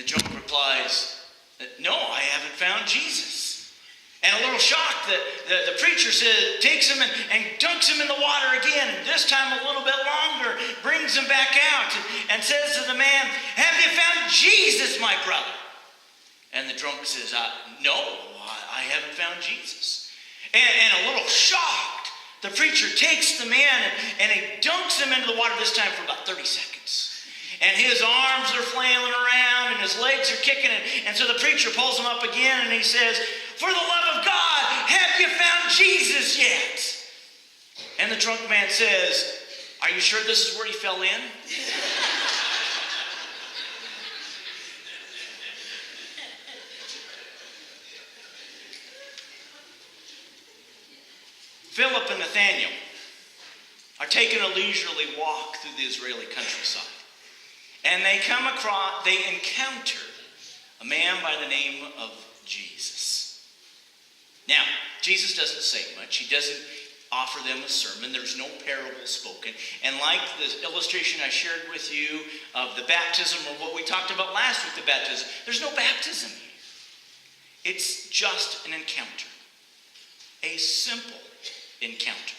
the drunk replies, no, I haven't found Jesus. And a little shocked, the preacher takes him and dunks him in the water again, and this time a little bit longer, brings him back out and says to the man, have you found Jesus, my brother? And the drunk says, no, I haven't found Jesus. And a little shocked, the preacher takes the man and he dunks him into the water, this time for about 30 seconds. And his arms are flailing around and his legs are kicking. And so the preacher pulls him up again and he says, for the love of God, have you found Jesus yet? And the drunk man says, are you sure this is where he fell in? Philip and Nathaniel are taking a leisurely walk through the Israeli countryside. And they encounter a man by the name of Jesus. Now, Jesus doesn't say much. He doesn't offer them a sermon. There's no parable spoken. And like the illustration I shared with you of the baptism, or what we talked about last week, the baptism, there's no baptism here. It's just an encounter. A simple encounter.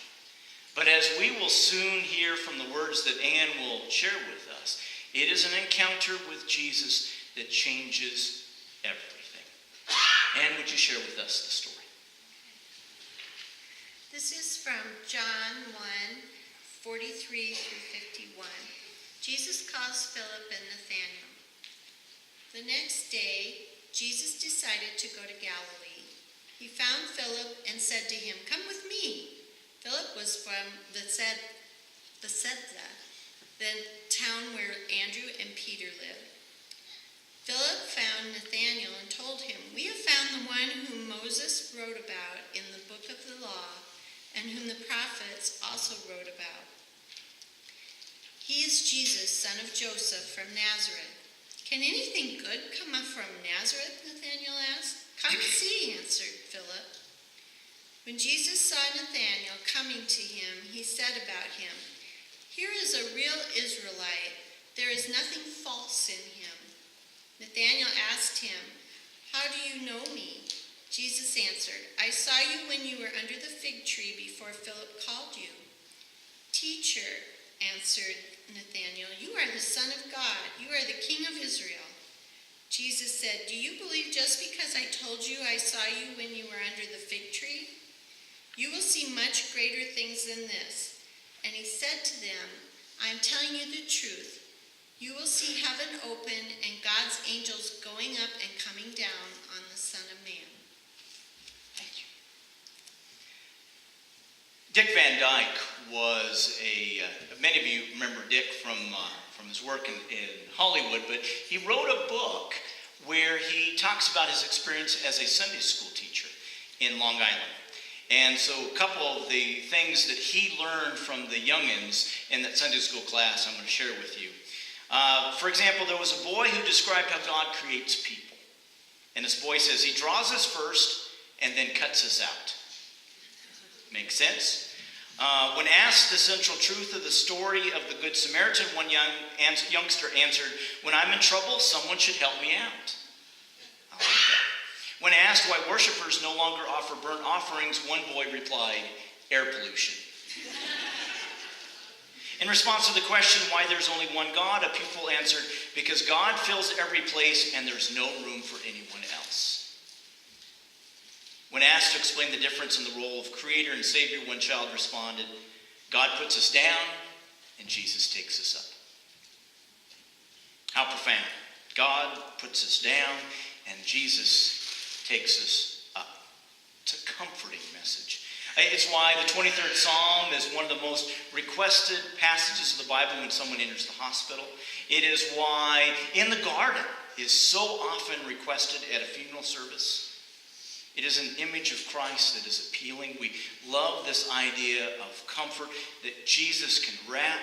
But as we will soon hear from the words that Anne will share with us, it is an encounter with Jesus that changes everything. Anne, would you share with us the story? This is from John 1:43 through 51. Jesus calls Philip and Nathanael. The next day, Jesus decided to go to Galilee. He found Philip and said to him, come with me. Philip was from Bethsaida, the town where Andrew and Peter lived. Philip found Nathanael and told him, we have found the one whom Moses wrote about in the book of the law, and whom the prophets also wrote about. He is Jesus, son of Joseph from Nazareth. Can anything good come up from Nazareth? Nathanael asked. Come and see, answered Philip. When Jesus saw Nathanael coming to him, he said about him, here is a real Israelite. There is nothing false in him. Nathanael asked him, how do you know me? Jesus answered, I saw you when you were under the fig tree before Philip called you. Teacher, answered Nathanael, you are the Son of God. You are the King of Israel. Jesus said, do you believe just because I told you I saw you when you were under the fig tree? You will see much greater things than this. And he said to them, I am telling you the truth. You will see heaven open and God's angels going up and coming down on the Son of Man. Thank you. Dick Van Dyke was many of you remember Dick from his work in Hollywood, but he wrote a book where he talks about his experience as a Sunday school teacher in Long Island. And so a couple of the things that he learned from the youngins in that Sunday school class I'm going to share with you. For example, there was a boy who described how God creates people. And this boy says he draws us first and then cuts us out. Makes sense? When asked the central truth of the story of the Good Samaritan, one youngster answered, when I'm in trouble, someone should help me out. I like that. When asked why worshipers no longer offer burnt offerings, one boy replied, air pollution. In response to the question why there's only one God, a pupil answered, because God fills every place and there's no room for anyone else. When asked to explain the difference in the role of creator and savior, one child responded, God puts us down and Jesus takes us up. How profound. God puts us down and Jesus takes us up. It's a comforting message. It's why the 23rd Psalm is one of the most requested passages of the Bible when someone enters the hospital. It is why In the Garden is so often requested at a funeral service. It is an image of Christ that is appealing. We love this idea of comfort, that Jesus can wrap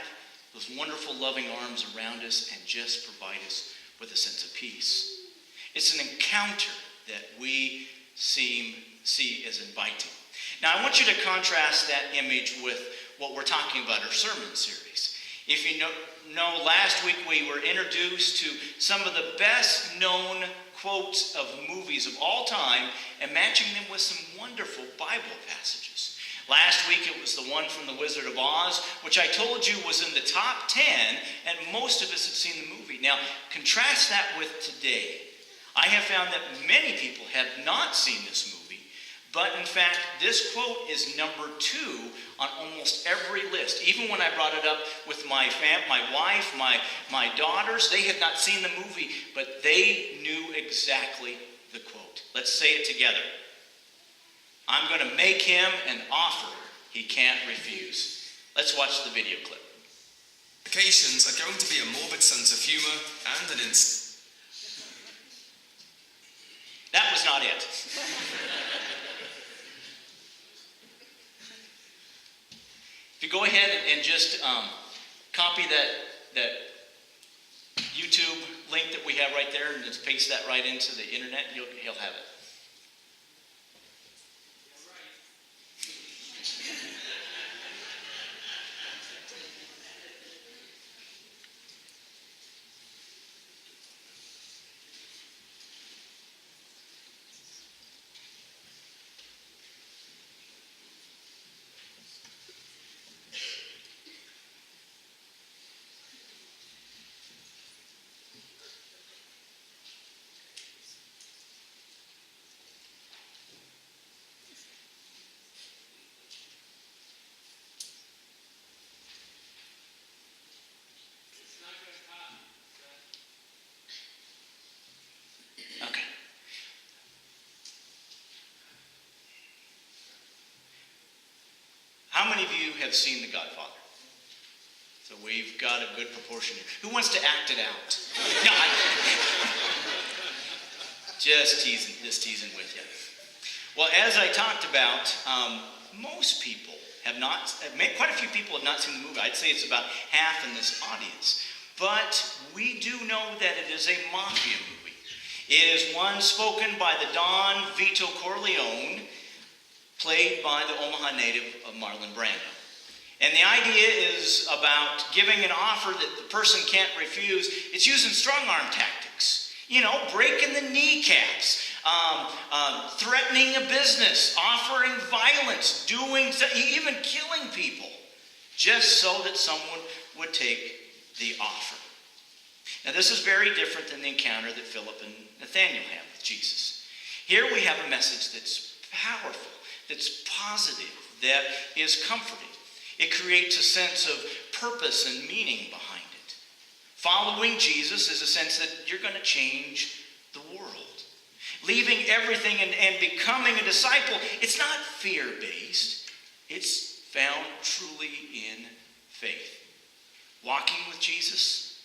those wonderful loving arms around us and just provide us with a sense of peace. It's an encounter that we see as inviting. Now, I want you to contrast that image with what we're talking about, our sermon series. If you know, last week we were introduced to some of the best known quotes of movies of all time and matching them with some wonderful Bible passages. Last week it was the one from The Wizard of Oz, which I told you was in the top 10, and most of us had seen the movie. Now, contrast that with today. I have found that many people have not seen this movie, but in fact, this quote is number 2 on almost every list. Even when I brought it up with my wife, my daughters, they had not seen the movie, but they knew exactly the quote. Let's say it together. I'm going to make him an offer he can't refuse. Let's watch the video clip. Vacations are going to be a morbid sense of humor and an That was not it. If you go ahead and just copy that YouTube link that we have right there and just paste that right into the internet, he'll have it. Okay. How many of you have seen The Godfather? So we've got a good proportion here. Who wants to act it out? No, just teasing with you. Well, as I talked about, most people have not, quite a few people have not seen the movie. I'd say it's about half in this audience. But we do know that it is a mafia movie. It is one spoken by the Don Vito Corleone, played by the Omaha native of Marlon Brando. And the idea is about giving an offer that the person can't refuse. It's using strong-arm tactics. You know, breaking the kneecaps, threatening a business, offering violence, even killing people, just so that someone would take the offer. Now, this is very different than the encounter that Philip and Nathanael had with Jesus. Here we have a message that's powerful, that's positive, that is comforting. It creates a sense of purpose and meaning behind it. Following Jesus is a sense that you're going to change the world. Leaving everything and becoming a disciple, it's not fear-based. It's found truly in faith. Walking with Jesus,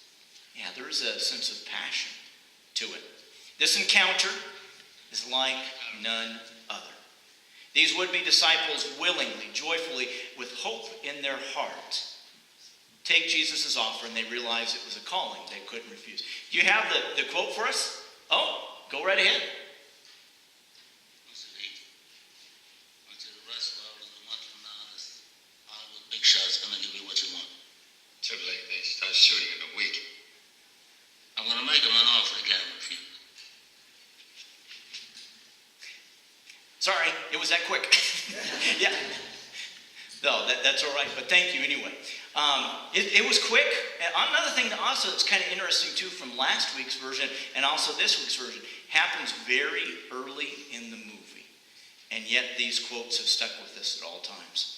yeah, there is a sense of passion to it. This encounter is like none other. These would-be disciples willingly, joyfully, with hope in their heart, take Jesus' offer, and they realize it was a calling they couldn't refuse. Do you have the quote for us? Oh, go right ahead. Big shot's gonna give you what you want. Too late, they start shooting in a week. I'm gonna make him an offer he can't refuse. Sorry, it was that quick. Yeah. No, that's all right, but thank you anyway. It was quick. And another thing that also that's kind of interesting too from last week's version and also this week's version happens very early in the movie. And yet these quotes have stuck with us at all times.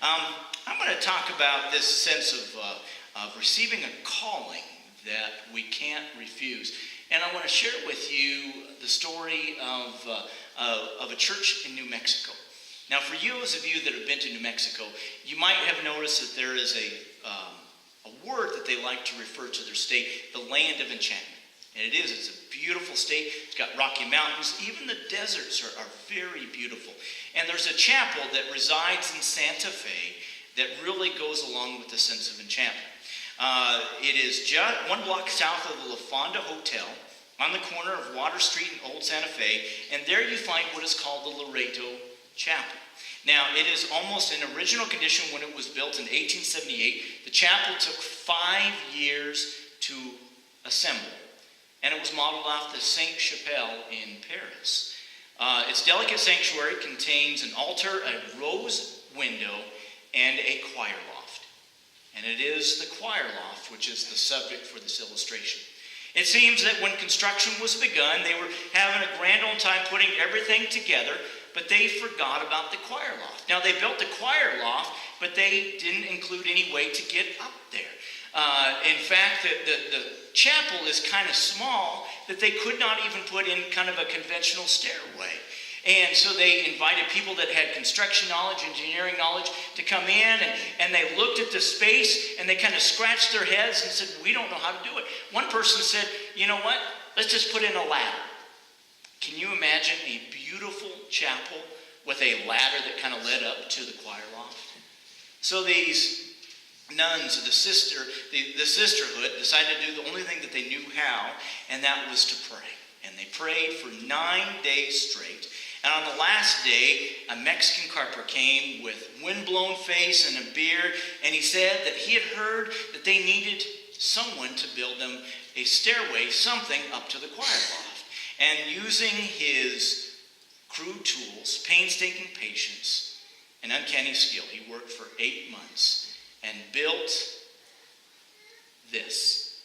I'm going to talk about this sense of receiving a calling that we can't refuse. And I want to share with you the story of a church in New Mexico. Now, for those of you that have been to New Mexico, you might have noticed that there is a word that they like to refer to their state, the land of enchantment. And it's a beautiful state. It's got rocky mountains. Even the deserts are very beautiful. And there's a chapel that resides in Santa Fe that really goes along with the sense of enchantment. It is just 1 block south of the La Fonda Hotel on the corner of Water Street and Old Santa Fe. And there you find what is called the Loreto Chapel. Now, it is almost in original condition when it was built in 1878. The chapel took 5 years to assemble, and it was modeled off the Sainte Chapelle in Paris. Its delicate sanctuary contains an altar, a rose window, and a choir loft. And it is the choir loft which is the subject for this illustration. It seems that when construction was begun, they were having a grand old time putting everything together, but they forgot about the choir loft. Now, they built the choir loft, but they didn't include any way to get up there. In fact, the chapel is kind of small that they could not even put in kind of a conventional stairway. And so they invited people that had construction knowledge, engineering knowledge to come in, and they looked at the space and they kind of scratched their heads and said, we don't know how to do it. One person said, you know what, let's just put in a ladder. Can you imagine a beautiful chapel with a ladder that kind of led up to the choir loft? So these nuns of the sisterhood decided to do the only thing that they knew how, and that was to pray. And they prayed for 9 days straight. And on the last day, a Mexican carpenter came with windblown face and a beard, and he said that he had heard that they needed someone to build them a stairway, something up to the choir loft. And using his crude tools, painstaking patience, and uncanny skill, he worked for 8 months and built this.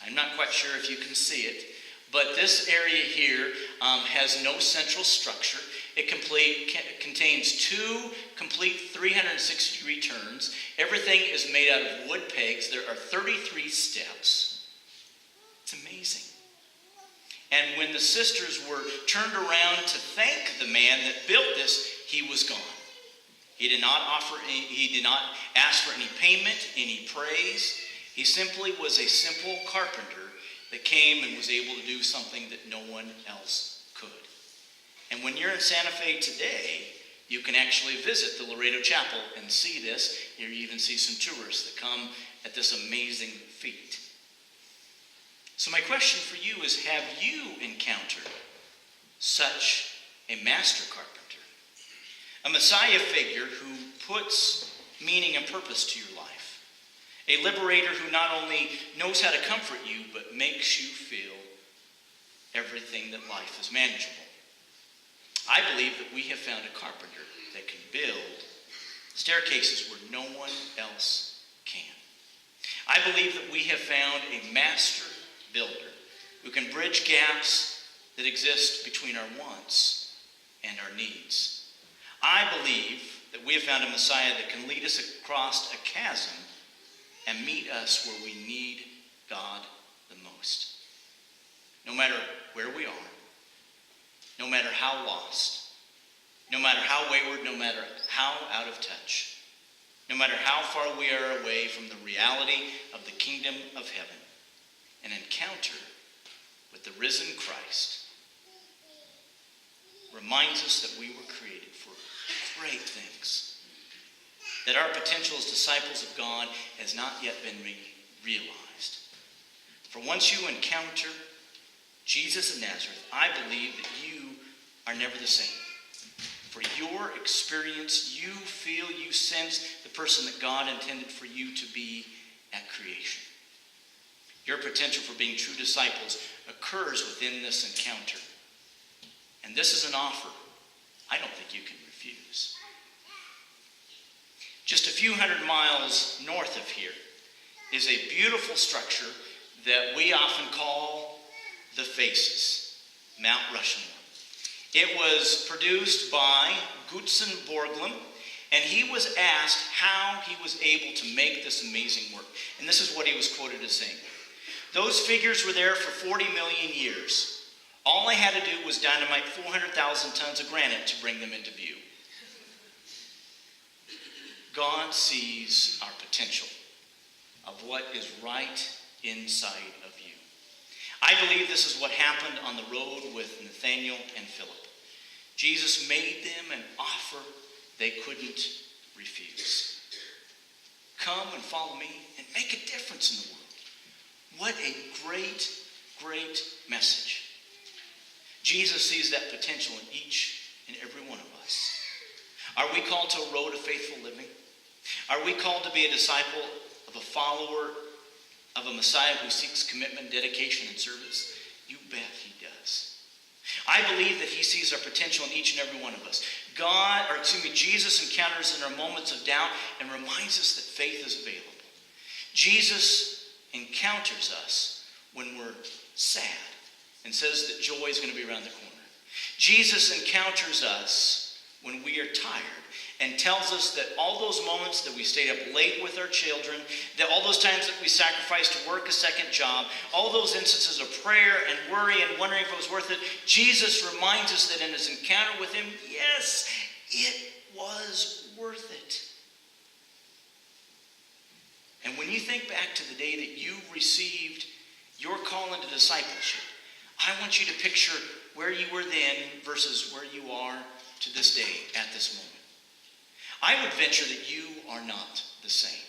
I'm not quite sure if you can see it, but this area here has no central structure. It contains 2 complete 360-degree turns. Everything is made out of wood pegs. There are 33 steps. It's amazing. And when the sisters were turned around to thank the man that built this, he was gone. He did not ask for any payment, any praise. He simply was a simple carpenter that came and was able to do something that no one else could. And when you're in Santa Fe today, you can actually visit the Laredo Chapel and see this. You even see some tourists that come at this amazing feat. So my question for you is, have you encountered such a master carpenter? A Messiah figure who puts meaning and purpose to your life. A liberator who not only knows how to comfort you, but makes you feel everything that life is manageable. I believe that we have found a carpenter that can build staircases where no one else can. I believe that we have found a master builder who can bridge gaps that exist between our wants and our needs. I believe that we have found a Messiah that can lead us across a chasm and meet us where we need God the most. No matter where we are, no matter how lost, no matter how wayward, no matter how out of touch, no matter how far we are away from the reality of the kingdom of heaven, an encounter with the risen Christ reminds us that we were created for great things. That our potential as disciples of God has not yet been realized. For once you encounter Jesus of Nazareth, I believe that you are never the same. For your experience, you feel, you sense the person that God intended for you to be at creation. Your potential for being true disciples occurs within this encounter. And this is an offer I don't think you can refuse. Just a few hundred miles north of here is a beautiful structure that we often call the Faces, Mount Rushmore. It was produced by Gutzen Borglum, and he was asked how he was able to make this amazing work. And this is what he was quoted as saying. Those figures were there for 40 million years. All I had to do was dynamite 400,000 tons of granite to bring them into view. God sees our potential of what is right inside of you. I believe this is what happened on the road with Nathaniel and Philip. Jesus made them an offer they couldn't refuse. Come and follow me and make a difference in the world. What a great, great message. Jesus sees that potential in each and every one of us. Are we called to a road of faithful living? Are we called to be a disciple of a follower of a Messiah who seeks commitment, dedication, and service? You bet he does. I believe that he sees our potential in each and every one of us. Jesus encounters in our moments of doubt and reminds us that faith is available. Jesus encounters us when we're sad and says that joy is going to be around the corner. Jesus encounters us when we are tired and tells us that all those moments that we stayed up late with our children, that all those times that we sacrificed to work a second job, all those instances of prayer and worry and wondering if it was worth it, Jesus reminds us that in his encounter with him, yes, it was worth it. And when you think back to the day that you received your call into discipleship, I want you to picture where you were then versus where you are to this day at this moment. I would venture that you are not the same.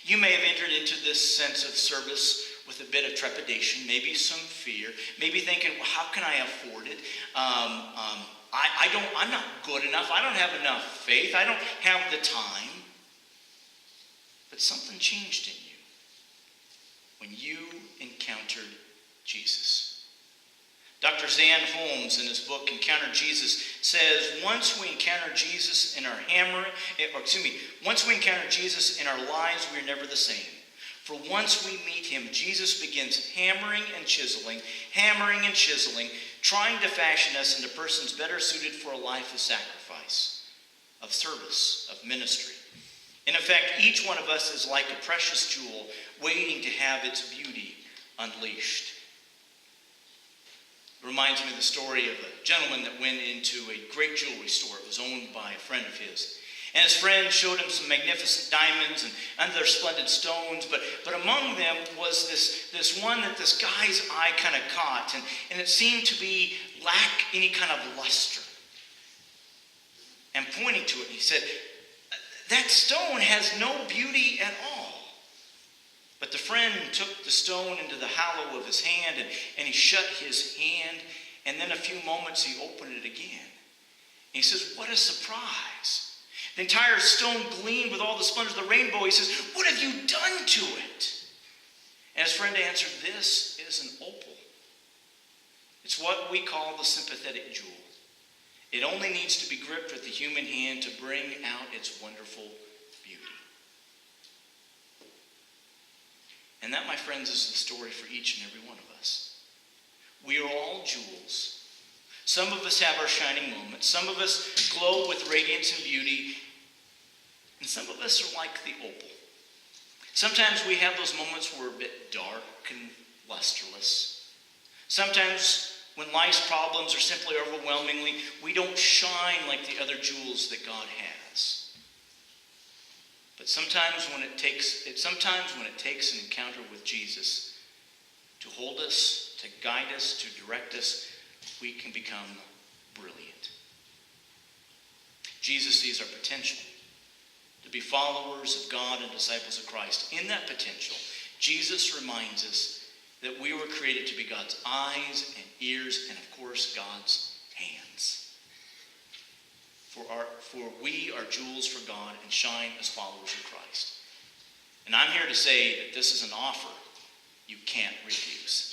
You may have entered into this sense of service with a bit of trepidation, maybe some fear, maybe thinking, well, how can I afford it? I'm not good enough. I don't have enough faith. I don't have the time. But something changed in you when you encountered Jesus. Dr. Zan Holmes, in his book, Encounter Jesus, says, once we encounter Jesus in our lives, we are never the same. For once we meet him, Jesus begins hammering and chiseling, trying to fashion us into persons better suited for a life of sacrifice, of service, of ministry. In effect, each one of us is like a precious jewel waiting to have its beauty unleashed. It reminds me of the story of a gentleman that went into a great jewelry store. It was owned by a friend of his. And his friend showed him some magnificent diamonds and other splendid stones, but among them was this one that this guy's eye kind of caught, and it seemed to be lack any kind of luster. And pointing to it, he said, that stone has no beauty at all. But the friend took the stone into the hollow of his hand, and he shut his hand, and then a few moments he opened it again. And he says, what a surprise. The entire stone gleamed with all the splendor of the rainbow. He says, what have you done to it? And his friend answered, this is an opal. It's what we call the sympathetic jewel. It only needs to be gripped with the human hand to bring out its wonderful beauty. And that, my friends, is the story for each and every one of us. We are all jewels. Some of us have our shining moments. Some of us glow with radiance and beauty. And some of us are like the opal. Sometimes we have those moments where we're a bit dark and lusterless. Sometimes when life's problems are simply overwhelmingly, we don't shine like the other jewels that God has. But sometimes when it takes an encounter with Jesus to hold us, to guide us, to direct us, we can become brilliant. Jesus sees our potential to be followers of God and disciples of Christ. In that potential, Jesus reminds us that we were created to be God's eyes and ears and, of course, God's hands. For we are jewels for God and shine as followers of Christ. And I'm here to say that this is an offer you can't refuse.